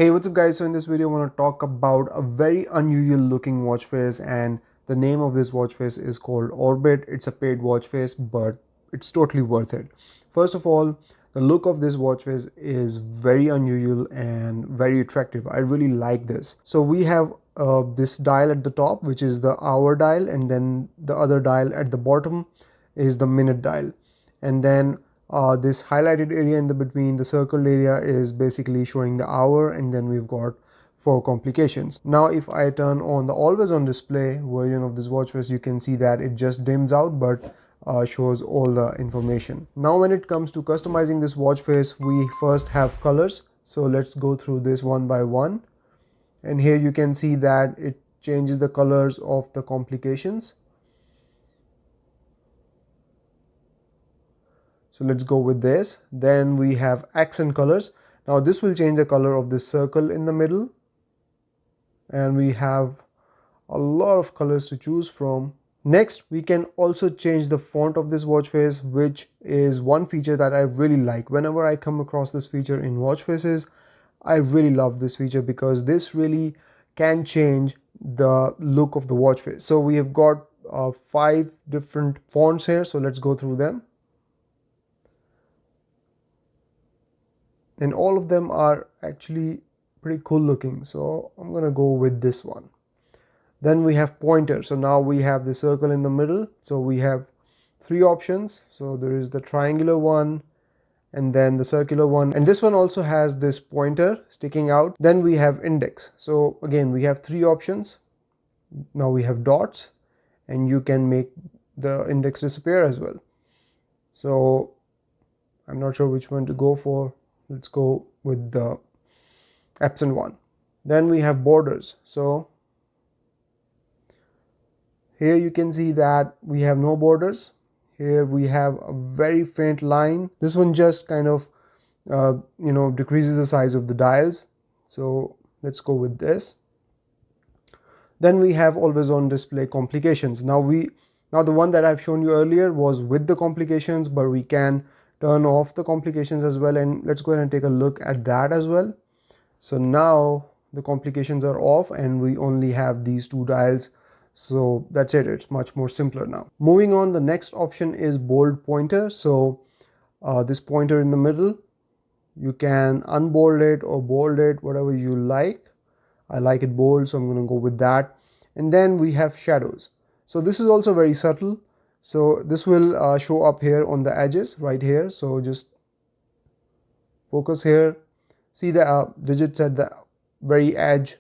Hey, what's up guys? So in this video I want to talk about a very unusual looking watch face, and the name of this watch face is called Orbit. It's a paid watch face, but it's totally worth it. First of all, the look of this watch face is very unusual and very attractive. I really like this. So we have this dial at the top, which is the hour dial, and then the other dial at the bottom is the minute dial. And then this highlighted area in the between, the circled area, is basically showing the hour, and then we've got 4 complications. Now if I turn on the always on display version of this watch face, you can see that it just dims out but shows all the information. Now when it comes to customizing this watch face, we first have colors. So let's go through this one by one, and here you can see that it changes the colors of the complications. So let's go with this. Then we have accent colors. Now this will change the color of this circle in the middle, and we have a lot of colors to choose from. Next, we can also change the font of this watch face, which is one feature that I really like. Whenever I come across this feature in watch faces, I really love this feature because this really can change the look of the watch face. So we have got 5 different fonts here. So let's go through them. And all of them are actually pretty cool looking, so I'm gonna go with this one. Then we have pointer. So now we have the circle in the middle, so we have 3 options. So there is the triangular one, and then the circular one, and this one also has this pointer sticking out. Then we have index. So again, we have 3 options. Now we have dots, and you can make the index disappear as well. So I'm not sure which one to go for. Let's go with the absent one. Then we have borders. So here you can see that we have no borders. Here we have a very faint line. This one just kind of decreases the size of the dials. So let's go with this. Then we have always on display complications. Now the one that I've shown you earlier was with the complications, but we can turn off the complications as well, and let's go ahead and take a look at that as well. So now the complications are off and we only have these 2 dials. So that's it, it's much more simpler now. Moving on, the next option is bold pointer. So this pointer in the middle, you can unbold it or bold it, whatever you like. I like it bold, so I'm going to go with that. And then we have shadows. So this is also very subtle. So this will show up here on the edges right here. So just focus here. See the digits at the very edge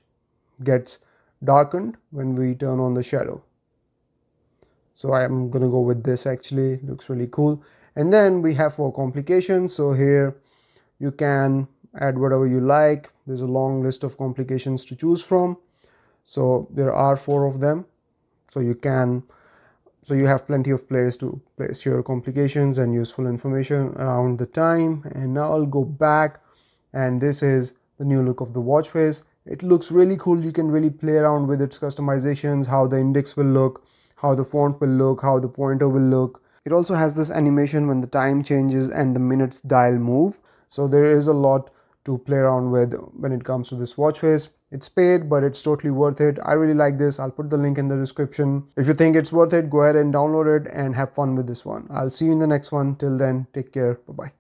gets darkened when we turn on the shadow. So I'm going to go with this, actually it looks really cool. And then we have 4 complications. So here you can add whatever you like. There's a long list of complications to choose from. So there are 4 of them. So you have plenty of place to place your complications and useful information around the time. And now I'll go back, and this is the new look of the watch face. It looks really cool. You can really play around with its customizations, how the index will look, how the font will look, how the pointer will look. It also has this animation when the time changes and the minutes dial move. So there is a lot to play around with when it comes to this watch face. It's paid, but it's totally worth it. I really like this. I'll put the link in the description. If you think it's worth it, go ahead and download it and have fun with this one. I'll see you in the next one. Till then, take care. Bye-bye.